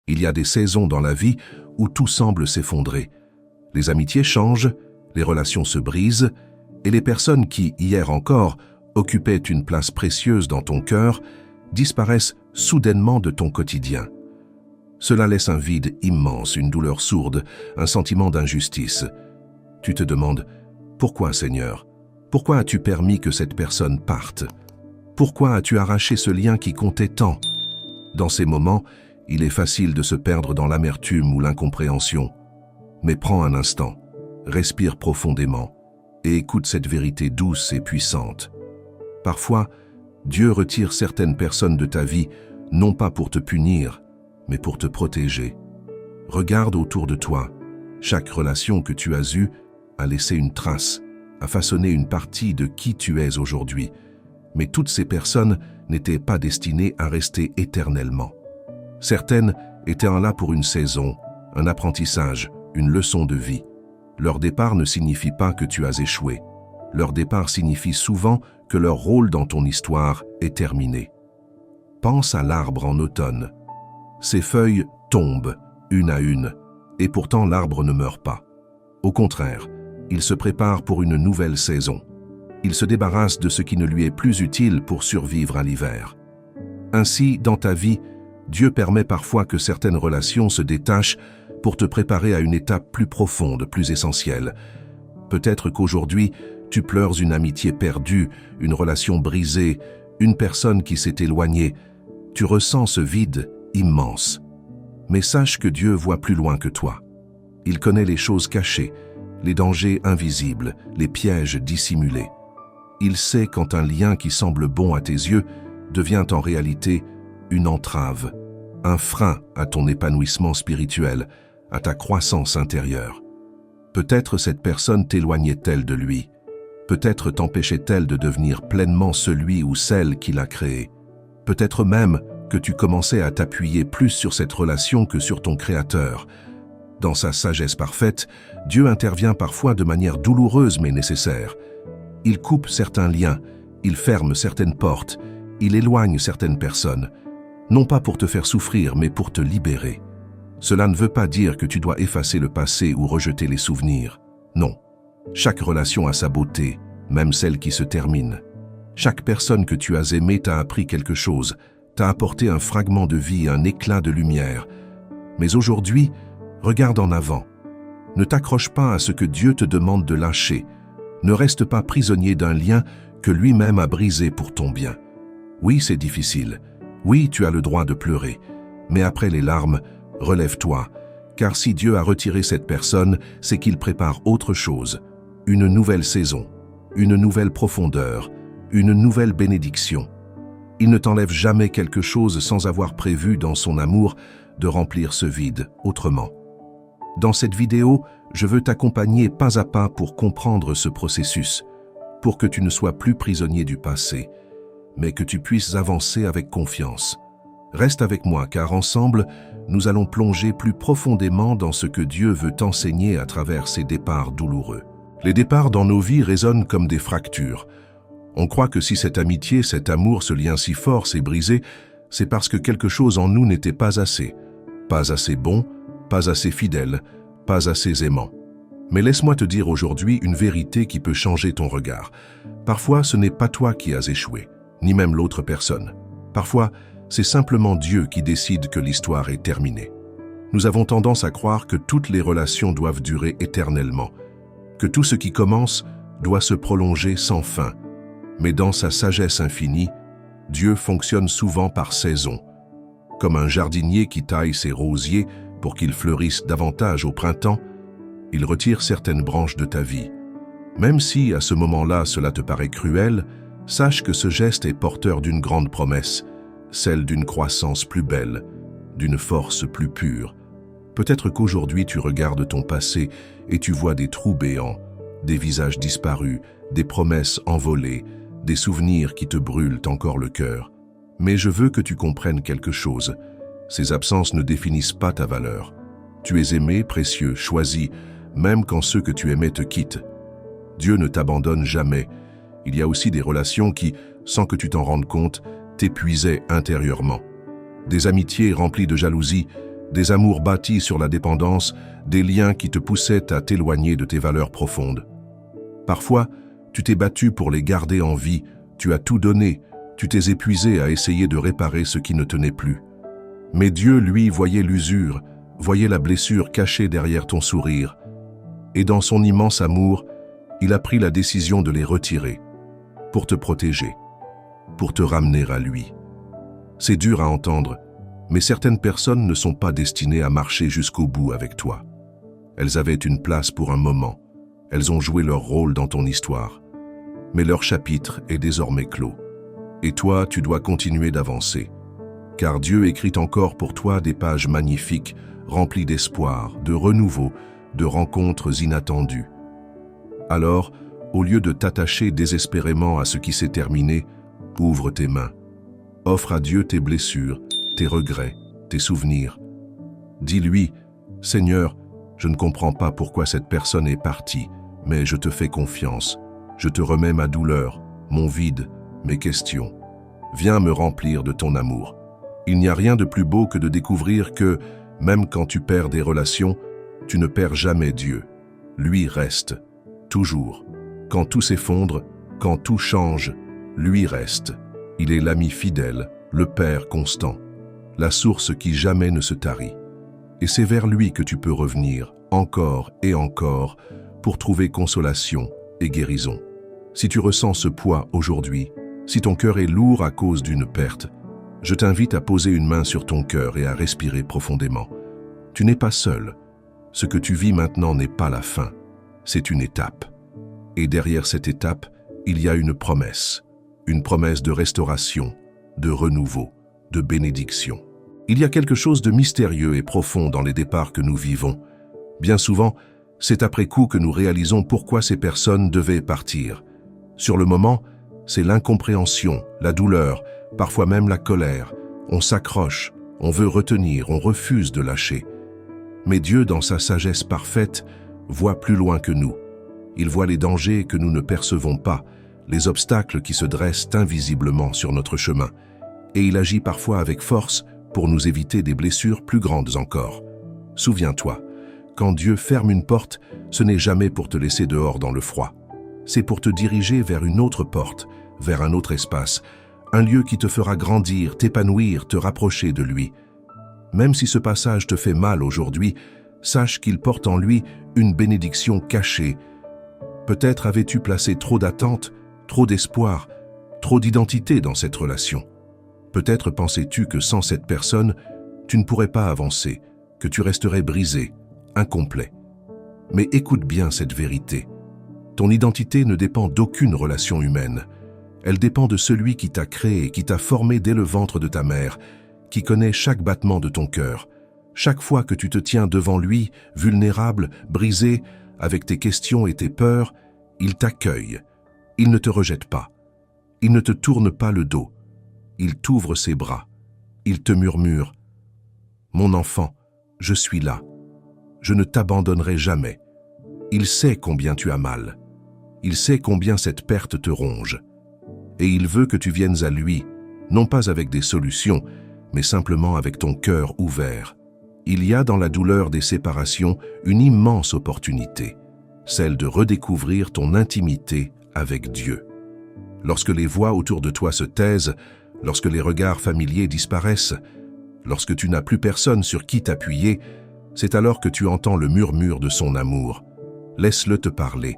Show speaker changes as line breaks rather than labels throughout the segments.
Il y a des saisons dans la vie où tout semble s'effondrer. Les amitiés changent, les relations se brisent, et les personnes qui, hier encore, occupaient une place précieuse dans ton cœur, disparaissent soudainement de ton quotidien. Cela laisse un vide immense, une douleur sourde, un sentiment d'injustice. Tu te demandes, pourquoi Seigneur? Pourquoi as-tu permis que cette personne parte? Pourquoi as-tu arraché ce lien qui comptait tant? Dans ces moments, il est facile de se perdre dans l'amertume ou l'incompréhension. Mais prends un instant, respire profondément et écoute cette vérité douce et puissante. Parfois, Dieu retire certaines personnes de ta vie, non pas pour te punir, mais pour te protéger. Regarde autour de toi. Chaque relation que tu as eue a laissé une trace, a façonné une partie de qui tu es aujourd'hui. Mais toutes ces personnes n'étaient pas destinées à rester éternellement. Certaines étaient là pour une saison, un apprentissage, une leçon de vie. Leur départ ne signifie pas que tu as échoué. Leur départ signifie souvent que leur rôle dans ton histoire est terminé. Pense à l'arbre en automne. Ses feuilles tombent, une à une, et pourtant l'arbre ne meurt pas. Au contraire, il se prépare pour une nouvelle saison. Il se débarrasse de ce qui ne lui est plus utile pour survivre à l'hiver. Ainsi, dans ta vie, Dieu permet parfois que certaines relations se détachent pour te préparer à une étape plus profonde, plus essentielle. Peut-être qu'aujourd'hui, tu pleures une amitié perdue, une relation brisée, une personne qui s'est éloignée. Tu ressens ce vide immense. Mais sache que Dieu voit plus loin que toi. Il connaît les choses cachées, les dangers invisibles, les pièges dissimulés. Il sait quand un lien qui semble bon à tes yeux devient en réalité une entrave, un frein à ton épanouissement spirituel, à ta croissance intérieure. Peut-être cette personne t'éloignait-elle de lui. Peut-être t'empêchait-elle de devenir pleinement celui ou celle qui l'a créé. Peut-être même que tu commençais à t'appuyer plus sur cette relation que sur ton Créateur. Dans sa sagesse parfaite, Dieu intervient parfois de manière douloureuse mais nécessaire. Il coupe certains liens, il ferme certaines portes, il éloigne certaines personnes, non pas pour te faire souffrir mais pour te libérer. Cela ne veut pas dire que tu dois effacer le passé ou rejeter les souvenirs. Non. Chaque relation a sa beauté, même celle qui se termine. Chaque personne que tu as aimée t'a appris quelque chose, t'a apporté un fragment de vie, un éclat de lumière. Mais aujourd'hui, regarde en avant. Ne t'accroche pas à ce que Dieu te demande de lâcher. Ne reste pas prisonnier d'un lien que lui-même a brisé pour ton bien. Oui, c'est difficile. Oui, tu as le droit de pleurer. Mais après les larmes, relève-toi, car si Dieu a retiré cette personne, c'est qu'il prépare autre chose, une nouvelle saison, une nouvelle profondeur, une nouvelle bénédiction. Il ne t'enlève jamais quelque chose sans avoir prévu dans son amour de remplir ce vide autrement. Dans cette vidéo, je veux t'accompagner pas à pas pour comprendre ce processus, pour que tu ne sois plus prisonnier du passé, mais que tu puisses avancer avec confiance. Reste avec moi car ensemble, nous allons plonger plus profondément dans ce que Dieu veut t'enseigner à travers ces départs douloureux. Les départs dans nos vies résonnent comme des fractures. On croit que si cette amitié, cet amour, ce lien si fort s'est brisé, c'est parce que quelque chose en nous n'était pas assez bon, pas assez fidèle, pas assez aimant. Mais laisse-moi te dire aujourd'hui une vérité qui peut changer ton regard. Parfois, ce n'est pas toi qui as échoué, ni même l'autre personne. Parfois, c'est simplement Dieu qui décide que l'histoire est terminée. Nous avons tendance à croire que toutes les relations doivent durer éternellement, que tout ce qui commence doit se prolonger sans fin. Mais dans sa sagesse infinie, Dieu fonctionne souvent par saison. Comme un jardinier qui taille ses rosiers pour qu'ils fleurissent davantage au printemps, il retire certaines branches de ta vie. Même si, à ce moment-là, cela te paraît cruel, sache que ce geste est porteur d'une grande promesse, celle d'une croissance plus belle, d'une force plus pure. Peut-être qu'aujourd'hui tu regardes ton passé et tu vois des trous béants, des visages disparus, des promesses envolées, des souvenirs qui te brûlent encore le cœur. Mais je veux que tu comprennes quelque chose. Ces absences ne définissent pas ta valeur. Tu es aimé, précieux, choisi, même quand ceux que tu aimais te quittent. Dieu ne t'abandonne jamais. Il y a aussi des relations qui, sans que tu t'en rendes compte, t'épuisaient intérieurement. Des amitiés remplies de jalousie, des amours bâtis sur la dépendance, des liens qui te poussaient à t'éloigner de tes valeurs profondes. Parfois, tu t'es battu pour les garder en vie, tu as tout donné, tu t'es épuisé à essayer de réparer ce qui ne tenait plus. Mais Dieu, lui, voyait l'usure, voyait la blessure cachée derrière ton sourire. Et dans son immense amour, il a pris la décision de les retirer, pour te protéger, pour te ramener à lui. C'est dur à entendre, mais certaines personnes ne sont pas destinées à marcher jusqu'au bout avec toi. Elles avaient une place pour un moment, elles ont joué leur rôle dans ton histoire. Mais leur chapitre est désormais clos. Et toi, tu dois continuer d'avancer. Car Dieu écrit encore pour toi des pages magnifiques, remplies d'espoir, de renouveau, de rencontres inattendues. Alors, au lieu de t'attacher désespérément à ce qui s'est terminé, ouvre tes mains. Offre à Dieu tes blessures, tes regrets, tes souvenirs. Dis-lui, « Seigneur, je ne comprends pas pourquoi cette personne est partie, mais je te fais confiance. Je te remets ma douleur, mon vide, mes questions. Viens me remplir de ton amour. » Il n'y a rien de plus beau que de découvrir que, même quand tu perds des relations, tu ne perds jamais Dieu. Lui reste, toujours. Quand tout s'effondre, quand tout change, lui reste. Il est l'ami fidèle, le Père constant, la source qui jamais ne se tarit. Et c'est vers lui que tu peux revenir, encore et encore, pour trouver consolation et guérison. Si tu ressens ce poids aujourd'hui, si ton cœur est lourd à cause d'une perte, je t'invite à poser une main sur ton cœur et à respirer profondément. Tu n'es pas seul. Ce que tu vis maintenant n'est pas la fin, c'est une étape. Et derrière cette étape, il y a une promesse de restauration, de renouveau, de bénédiction. Il y a quelque chose de mystérieux et profond dans les départs que nous vivons. Bien souvent, c'est après coup que nous réalisons pourquoi ces personnes devaient partir. Sur le moment, c'est l'incompréhension, la douleur, parfois même la colère. On s'accroche, on veut retenir, on refuse de lâcher. Mais Dieu, dans sa sagesse parfaite, voit plus loin que nous. Il voit les dangers que nous ne percevons pas, les obstacles qui se dressent invisiblement sur notre chemin. Et il agit parfois avec force pour nous éviter des blessures plus grandes encore. Souviens-toi, quand Dieu ferme une porte, ce n'est jamais pour te laisser dehors dans le froid. C'est pour te diriger vers une autre porte, vers un autre espace, un lieu qui te fera grandir, t'épanouir, te rapprocher de lui. Même si ce passage te fait mal aujourd'hui, sache qu'il porte en lui une bénédiction cachée. Peut-être avais-tu placé trop d'attentes, trop d'espoir, trop d'identité dans cette relation. Peut-être pensais-tu que sans cette personne, tu ne pourrais pas avancer, que tu resterais brisé, incomplet. Mais écoute bien cette vérité. Ton identité ne dépend d'aucune relation humaine. Elle dépend de celui qui t'a créé, qui t'a formé dès le ventre de ta mère, qui connaît chaque battement de ton cœur. Chaque fois que tu te tiens devant lui, vulnérable, brisé, avec tes questions et tes peurs, il t'accueille. Il ne te rejette pas. Il ne te tourne pas le dos. Il t'ouvre ses bras. Il te murmure « Mon enfant, je suis là. Je ne t'abandonnerai jamais. » Il sait combien tu as mal. Il sait combien cette perte te ronge. Et il veut que tu viennes à lui, non pas avec des solutions, mais simplement avec ton cœur ouvert. Il y a dans la douleur des séparations une immense opportunité, celle de redécouvrir ton intimité avec Dieu. Lorsque les voix autour de toi se taisent, lorsque les regards familiers disparaissent, lorsque tu n'as plus personne sur qui t'appuyer, c'est alors que tu entends le murmure de son amour. Laisse-le te parler,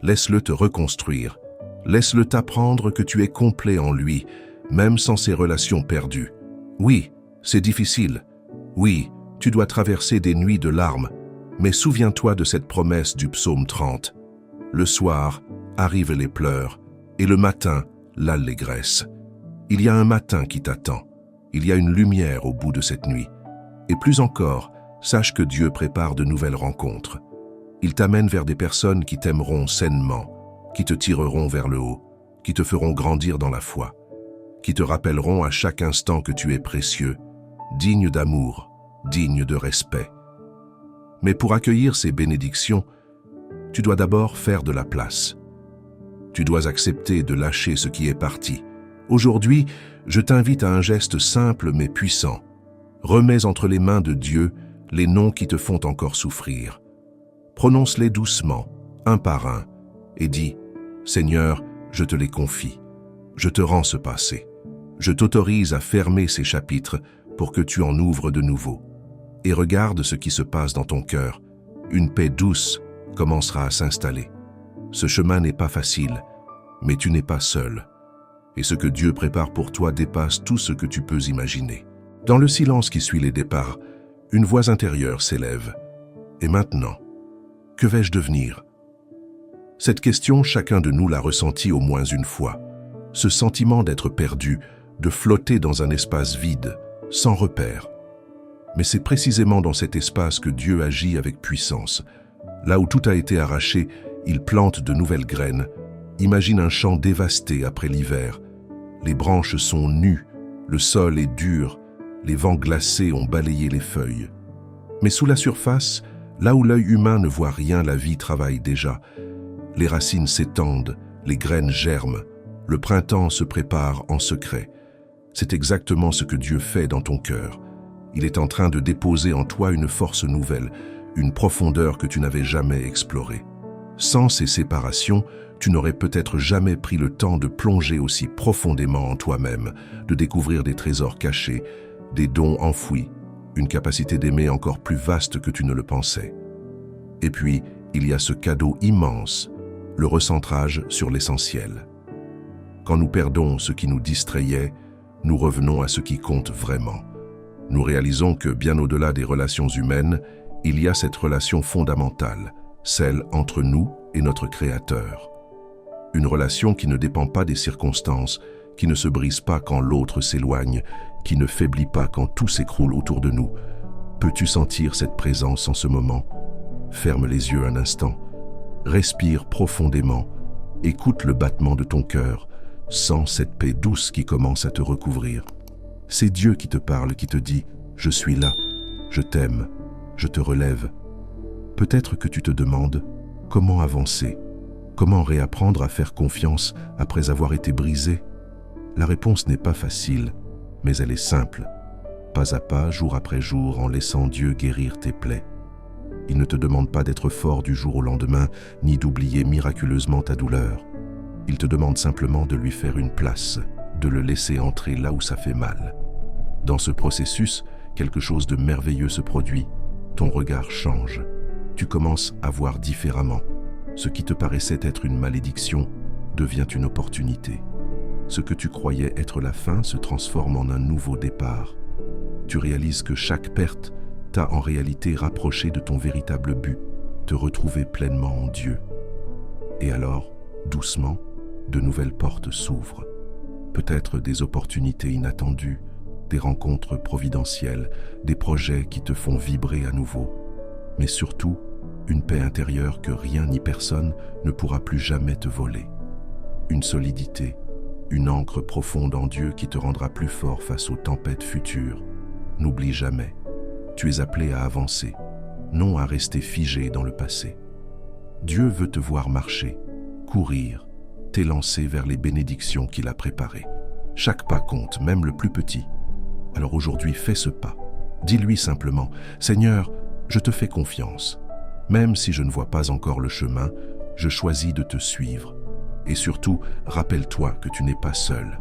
laisse-le te reconstruire, laisse-le t'apprendre que tu es complet en lui, même sans ces relations perdues. Oui, c'est difficile. Oui, tu dois traverser des nuits de larmes, mais souviens-toi de cette promesse du psaume 30. Le soir, arrivent les pleurs, et le matin, l'allégresse. Il y a un matin qui t'attend. Il y a une lumière au bout de cette nuit. Et plus encore, sache que Dieu prépare de nouvelles rencontres. Il t'amène vers des personnes qui t'aimeront sainement, qui te tireront vers le haut, qui te feront grandir dans la foi, qui te rappelleront à chaque instant que tu es précieux, digne d'amour, digne de respect. Mais pour accueillir ces bénédictions, tu dois d'abord faire de la place. Tu dois accepter de lâcher ce qui est parti. Aujourd'hui, je t'invite à un geste simple mais puissant. Remets entre les mains de Dieu les noms qui te font encore souffrir. Prononce-les doucement, un par un, et dis « Seigneur, je te les confie. Je te rends ce passé. Je t'autorise à fermer ces chapitres pour que tu en ouvres de nouveaux. Et regarde ce qui se passe dans ton cœur. Une paix douce commencera à s'installer. Ce chemin n'est pas facile, mais tu n'es pas seul. Et ce que Dieu prépare pour toi dépasse tout ce que tu peux imaginer. » Dans le silence qui suit les départs, une voix intérieure s'élève. « Et maintenant, que vais-je devenir ?» Cette question, chacun de nous l'a ressentie au moins une fois. Ce sentiment d'être perdu, de flotter dans un espace vide, sans repère. Mais c'est précisément dans cet espace que Dieu agit avec puissance. Là où tout a été arraché, il plante de nouvelles graines. Imagine un champ dévasté après l'hiver. Les branches sont nues, le sol est dur, les vents glacés ont balayé les feuilles. Mais sous la surface, là où l'œil humain ne voit rien, la vie travaille déjà. Les racines s'étendent, les graines germent, le printemps se prépare en secret. C'est exactement ce que Dieu fait dans ton cœur. Il est en train de déposer en toi une force nouvelle, une profondeur que tu n'avais jamais explorée. Sans ces séparations, tu n'aurais peut-être jamais pris le temps de plonger aussi profondément en toi-même, de découvrir des trésors cachés, des dons enfouis, une capacité d'aimer encore plus vaste que tu ne le pensais. Et puis, il y a ce cadeau immense, le recentrage sur l'essentiel. Quand nous perdons ce qui nous distrayait, nous revenons à ce qui compte vraiment. Nous réalisons que, bien au-delà des relations humaines, il y a cette relation fondamentale, celle entre nous et notre Créateur. Une relation qui ne dépend pas des circonstances, qui ne se brise pas quand l'autre s'éloigne, qui ne faiblit pas quand tout s'écroule autour de nous. Peux-tu sentir cette présence en ce moment? Ferme les yeux un instant. Respire profondément. Écoute le battement de ton cœur. Sens cette paix douce qui commence à te recouvrir. C'est Dieu qui te parle, qui te dit « Je suis là, je t'aime, je te relève ». Peut-être que tu te demandes comment avancer, comment réapprendre à faire confiance après avoir été brisé. La réponse n'est pas facile, mais elle est simple. Pas à pas, jour après jour, en laissant Dieu guérir tes plaies. Il ne te demande pas d'être fort du jour au lendemain, ni d'oublier miraculeusement ta douleur. Il te demande simplement de lui faire une place, de le laisser entrer là où ça fait mal. Dans ce processus, quelque chose de merveilleux se produit. Ton regard change. Tu commences à voir différemment. Ce qui te paraissait être une malédiction devient une opportunité. Ce que tu croyais être la fin se transforme en un nouveau départ. Tu réalises que chaque perte t'a en réalité rapproché de ton véritable but, te retrouver pleinement en Dieu. Et alors, doucement, de nouvelles portes s'ouvrent. Peut-être des opportunités inattendues, des rencontres providentielles, des projets qui te font vibrer à nouveau. Mais surtout, une paix intérieure que rien ni personne ne pourra plus jamais te voler. Une solidité, une ancre profonde en Dieu qui te rendra plus fort face aux tempêtes futures. N'oublie jamais, tu es appelé à avancer, non à rester figé dans le passé. Dieu veut te voir marcher, courir, t'élancer vers les bénédictions qu'il a préparées. Chaque pas compte, même le plus petit. Alors aujourd'hui, fais ce pas. Dis-lui simplement, « Seigneur, je te fais confiance. Même si je ne vois pas encore le chemin, je choisis de te suivre. Et surtout, rappelle-toi que tu n'es pas seul.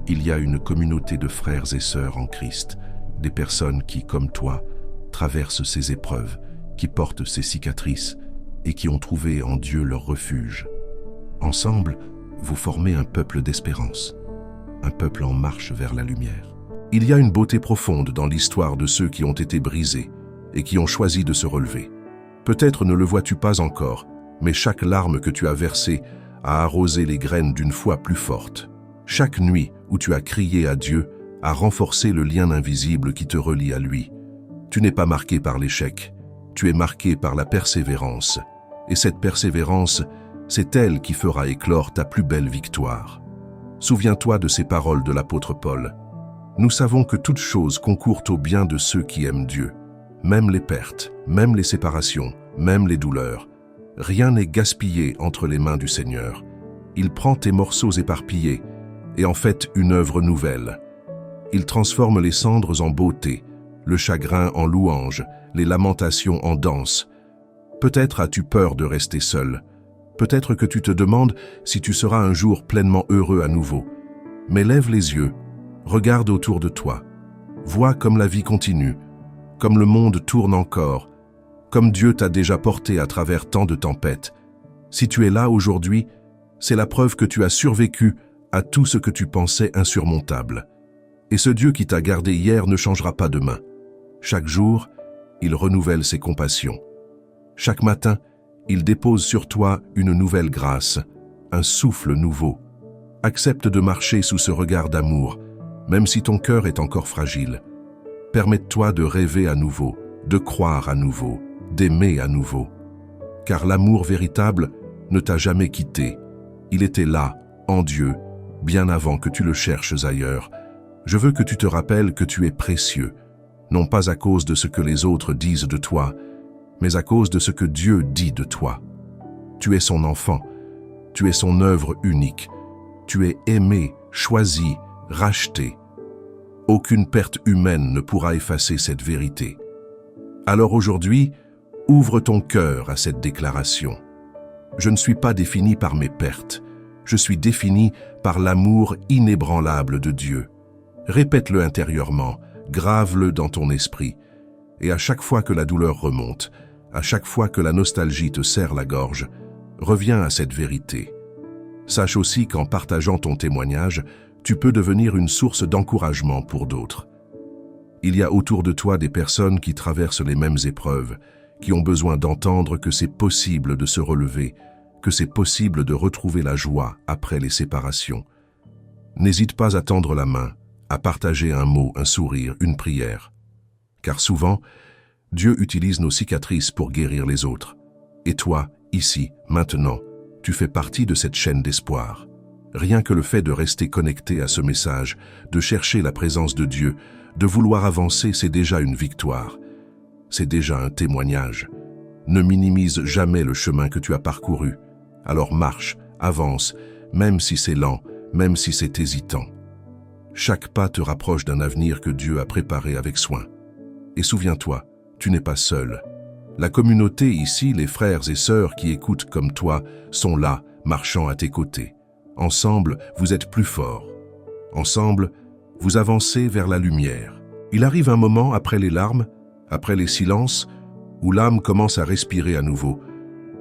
Il y a une communauté de frères et sœurs en Christ, des personnes qui, comme toi, traversent ces épreuves, qui portent ces cicatrices et qui ont trouvé en Dieu leur refuge. Ensemble, vous formez un peuple d'espérance, un peuple en marche vers la lumière. Il y a une beauté profonde dans l'histoire de ceux qui ont été brisés et qui ont choisi de se relever. Peut-être ne le vois-tu pas encore, mais chaque larme que tu as versée a arrosé les graines d'une foi plus forte. Chaque nuit où tu as crié à Dieu a renforcé le lien invisible qui te relie à lui. Tu n'es pas marqué par l'échec, tu es marqué par la persévérance. Et cette persévérance, c'est elle qui fera éclore ta plus belle victoire. Souviens-toi de ces paroles de l'apôtre Paul. Nous savons que toute chose concourt au bien de ceux qui aiment Dieu. Même les pertes, même les séparations, même les douleurs. Rien n'est gaspillé entre les mains du Seigneur. Il prend tes morceaux éparpillés et en fait une œuvre nouvelle. Il transforme les cendres en beauté, le chagrin en louange, les lamentations en danse. Peut-être as-tu peur de rester seul. Peut-être que tu te demandes si tu seras un jour pleinement heureux à nouveau. Mais lève les yeux, regarde autour de toi. Vois comme la vie continue, comme le monde tourne encore, comme Dieu t'a déjà porté à travers tant de tempêtes. Si tu es là aujourd'hui, c'est la preuve que tu as survécu à tout ce que tu pensais insurmontable. Et ce Dieu qui t'a gardé hier ne changera pas demain. Chaque jour, il renouvelle ses compassions. Chaque matin, il dépose sur toi une nouvelle grâce, un souffle nouveau. Accepte de marcher sous ce regard d'amour, même si ton cœur est encore fragile. Permette-toi de rêver à nouveau, de croire à nouveau, d'aimer à nouveau. Car l'amour véritable ne t'a jamais quitté. Il était là, en Dieu, bien avant que tu le cherches ailleurs. Je veux que tu te rappelles que tu es précieux, non pas à cause de ce que les autres disent de toi, mais à cause de ce que Dieu dit de toi. Tu es son enfant, tu es son œuvre unique, tu es aimé, choisi, racheté. Aucune perte humaine ne pourra effacer cette vérité. Alors aujourd'hui, ouvre ton cœur à cette déclaration. Je ne suis pas défini par mes pertes, je suis défini par l'amour inébranlable de Dieu. Répète-le intérieurement, grave-le dans ton esprit. Et à chaque fois que la douleur remonte, à chaque fois que la nostalgie te serre la gorge, reviens à cette vérité. Sache aussi qu'en partageant ton témoignage, tu peux devenir une source d'encouragement pour d'autres. Il y a autour de toi des personnes qui traversent les mêmes épreuves, qui ont besoin d'entendre que c'est possible de se relever, que c'est possible de retrouver la joie après les séparations. N'hésite pas à tendre la main, à partager un mot, un sourire, une prière. Car souvent, Dieu utilise nos cicatrices pour guérir les autres. Et toi, ici, maintenant, tu fais partie de cette chaîne d'espoir. Rien que le fait de rester connecté à ce message, de chercher la présence de Dieu, de vouloir avancer, c'est déjà une victoire. C'est déjà un témoignage. Ne minimise jamais le chemin que tu as parcouru. Alors marche, avance, même si c'est lent, même si c'est hésitant. Chaque pas te rapproche d'un avenir que Dieu a préparé avec soin. Et souviens-toi, tu n'es pas seul. La communauté ici, les frères et sœurs qui écoutent comme toi, sont là, marchant à tes côtés. Ensemble, vous êtes plus forts. Ensemble, vous avancez vers la lumière. Il arrive un moment après les larmes, après les silences, où l'âme commence à respirer à nouveau.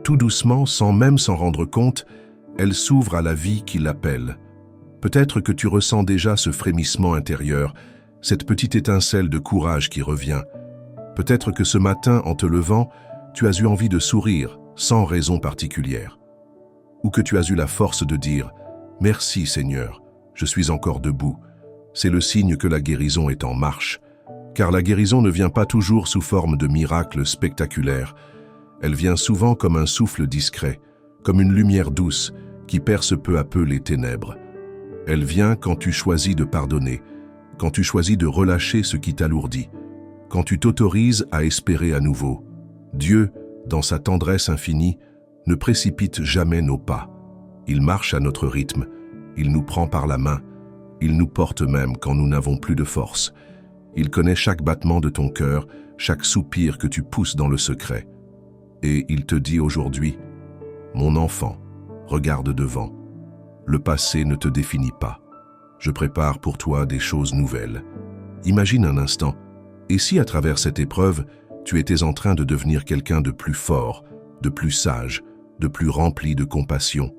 Tout doucement, sans même s'en rendre compte, elle s'ouvre à la vie qui l'appelle. Peut-être que tu ressens déjà ce frémissement intérieur, cette petite étincelle de courage qui revient. Peut-être que ce matin, en te levant, tu as eu envie de sourire, sans raison particulière. Ou que tu as eu la force de dire « Merci Seigneur, je suis encore debout ». C'est le signe que la guérison est en marche. Car la guérison ne vient pas toujours sous forme de miracles spectaculaires. Elle vient souvent comme un souffle discret, comme une lumière douce qui perce peu à peu les ténèbres. Elle vient quand tu choisis de pardonner, quand tu choisis de relâcher ce qui t'alourdit, quand tu t'autorises à espérer à nouveau. Dieu, dans sa tendresse infinie, ne précipite jamais nos pas. Il marche à notre rythme, il nous prend par la main, il nous porte même quand nous n'avons plus de force. Il connaît chaque battement de ton cœur, chaque soupir que tu pousses dans le secret. Et il te dit aujourd'hui, « Mon enfant, regarde devant. Le passé ne te définit pas. Je prépare pour toi des choses nouvelles. Imagine un instant, et si à travers cette épreuve, tu étais en train de devenir quelqu'un de plus fort, de plus sage, de plus rempli de compassion?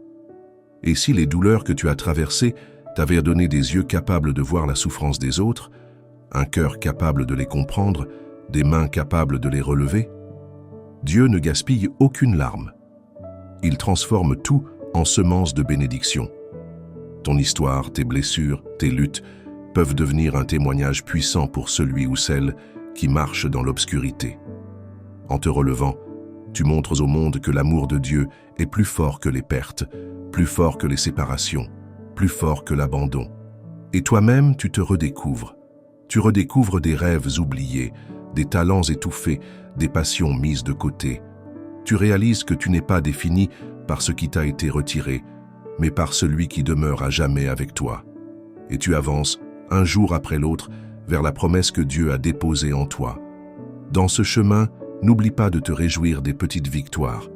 Et si les douleurs que tu as traversées t'avaient donné des yeux capables de voir la souffrance des autres, un cœur capable de les comprendre, des mains capables de les relever? Dieu ne gaspille aucune larme. Il transforme tout en semences de bénédiction. Ton histoire, tes blessures, tes luttes peuvent devenir un témoignage puissant pour celui ou celle qui marche dans l'obscurité. En te relevant, tu montres au monde que l'amour de Dieu est plus fort que les pertes, plus fort que les séparations, plus fort que l'abandon. Et toi-même, tu te redécouvres. Tu redécouvres des rêves oubliés, des talents étouffés, des passions mises de côté. Tu réalises que tu n'es pas défini par ce qui t'a été retiré, mais par celui qui demeure à jamais avec toi. Et tu avances, un jour après l'autre, vers la promesse que Dieu a déposée en toi. Dans ce chemin, n'oublie pas de te réjouir des petites victoires.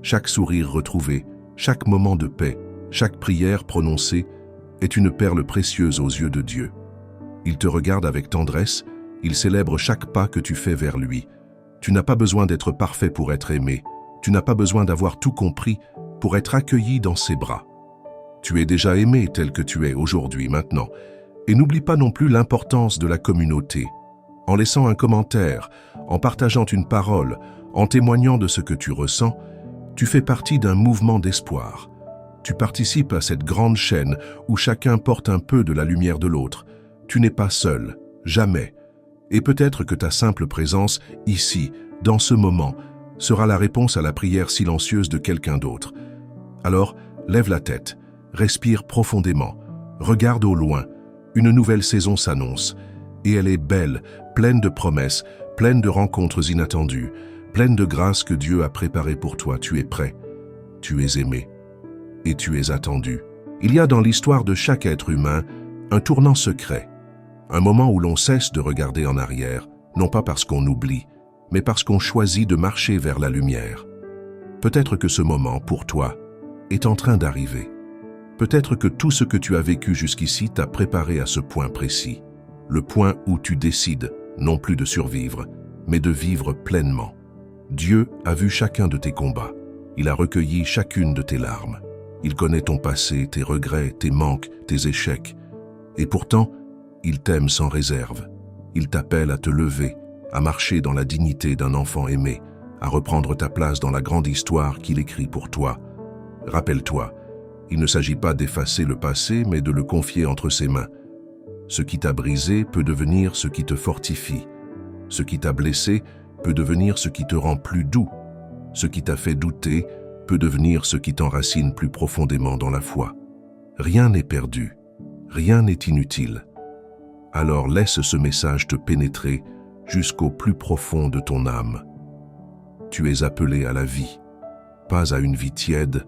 Chaque sourire retrouvé, chaque moment de paix, chaque prière prononcée est une perle précieuse aux yeux de Dieu. Il te regarde avec tendresse, il célèbre chaque pas que tu fais vers lui. Tu n'as pas besoin d'être parfait pour être aimé. Tu n'as pas besoin d'avoir tout compris pour être accueilli dans ses bras. Tu es déjà aimé tel que tu es aujourd'hui, maintenant. Et n'oublie pas non plus l'importance de la communauté. En laissant un commentaire, en partageant une parole, en témoignant de ce que tu ressens, tu fais partie d'un mouvement d'espoir. Tu participes à cette grande chaîne où chacun porte un peu de la lumière de l'autre. Tu n'es pas seul, jamais. Et peut-être que ta simple présence, ici, dans ce moment, sera la réponse à la prière silencieuse de quelqu'un d'autre. Alors, lève la tête, respire profondément, regarde au loin. Une nouvelle saison s'annonce, et elle est belle, pleine de promesses, pleine de rencontres inattendues, pleine de grâces que Dieu a préparées pour toi. Tu es prêt, tu es aimé, et tu es attendu. Il y a dans l'histoire de chaque être humain un tournant secret, un moment où l'on cesse de regarder en arrière, non pas parce qu'on oublie, mais parce qu'on choisit de marcher vers la lumière. Peut-être que ce moment, pour toi, est en train d'arriver. Peut-être que tout ce que tu as vécu jusqu'ici t'a préparé à ce point précis, le point où tu décides, non plus de survivre, mais de vivre pleinement. Dieu a vu chacun de tes combats. Il a recueilli chacune de tes larmes. Il connaît ton passé, tes regrets, tes manques, tes échecs. Et pourtant, il t'aime sans réserve. Il t'appelle à te lever, à marcher dans la dignité d'un enfant aimé, à reprendre ta place dans la grande histoire qu'il écrit pour toi. Rappelle-toi, il ne s'agit pas d'effacer le passé, mais de le confier entre ses mains. Ce qui t'a brisé peut devenir ce qui te fortifie. Ce qui t'a blessé peut devenir ce qui te rend plus doux. Ce qui t'a fait douter peut devenir ce qui t'enracine plus profondément dans la foi. Rien n'est perdu, rien n'est inutile. Alors laisse ce message te pénétrer jusqu'au plus profond de ton âme. Tu es appelé à la vie, pas à une vie tiède,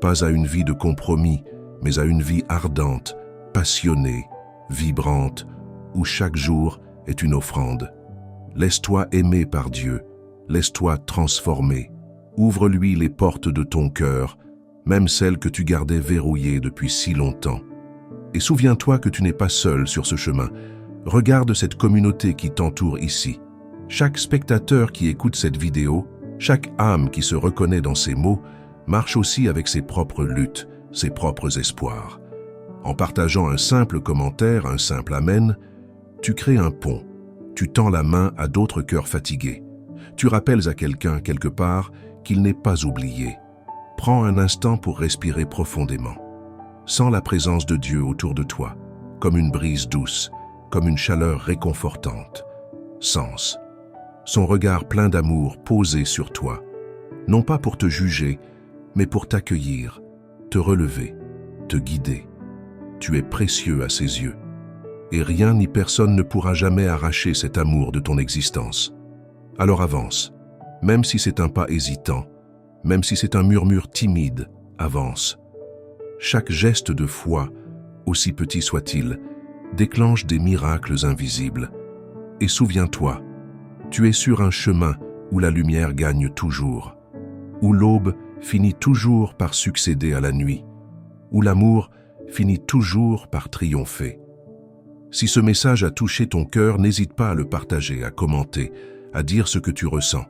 pas à une vie de compromis, mais à une vie ardente, passionnée, vibrante, où chaque jour est une offrande. Laisse-toi aimer par Dieu, laisse-toi transformer. Ouvre-lui les portes de ton cœur, même celles que tu gardais verrouillées depuis si longtemps. Et souviens-toi que tu n'es pas seul sur ce chemin. Regarde cette communauté qui t'entoure ici. Chaque spectateur qui écoute cette vidéo, chaque âme qui se reconnaît dans ces mots, marche aussi avec ses propres luttes, ses propres espoirs. En partageant un simple commentaire, un simple amen, tu crées un pont. Tu tends la main à d'autres cœurs fatigués. Tu rappelles à quelqu'un, quelque part, qu'il n'est pas oublié. Prends un instant pour respirer profondément. Sens la présence de Dieu autour de toi, comme une brise douce, comme une chaleur réconfortante. Sens son regard plein d'amour posé sur toi, non pas pour te juger, mais pour t'accueillir, te relever, te guider. Tu es précieux à ses yeux, et rien ni personne ne pourra jamais arracher cet amour de ton existence. Alors avance, même si c'est un pas hésitant, même si c'est un murmure timide, avance. Chaque geste de foi, aussi petit soit-il, déclenche des miracles invisibles. Et souviens-toi, tu es sur un chemin où la lumière gagne toujours, où l'aube finit toujours par succéder à la nuit, où l'amour finit toujours par triompher. Si ce message a touché ton cœur, n'hésite pas à le partager, à commenter, à dire ce que tu ressens.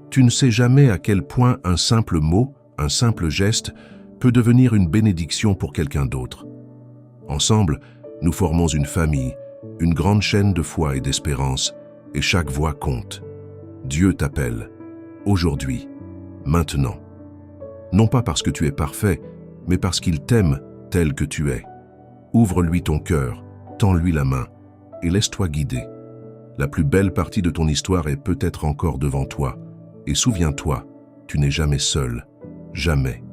Tu ne sais jamais à quel point un simple mot, un simple geste, peut devenir une bénédiction pour quelqu'un d'autre. Ensemble, nous formons une famille, une grande chaîne de foi et d'espérance, et chaque voix compte. Dieu t'appelle, aujourd'hui, maintenant. Non pas parce que tu es parfait, mais parce qu'il t'aime tel que tu es. Ouvre-lui ton cœur, tends-lui la main, et laisse-toi guider. La plus belle partie de ton histoire est peut-être encore devant toi, et souviens-toi, tu n'es jamais seul, jamais.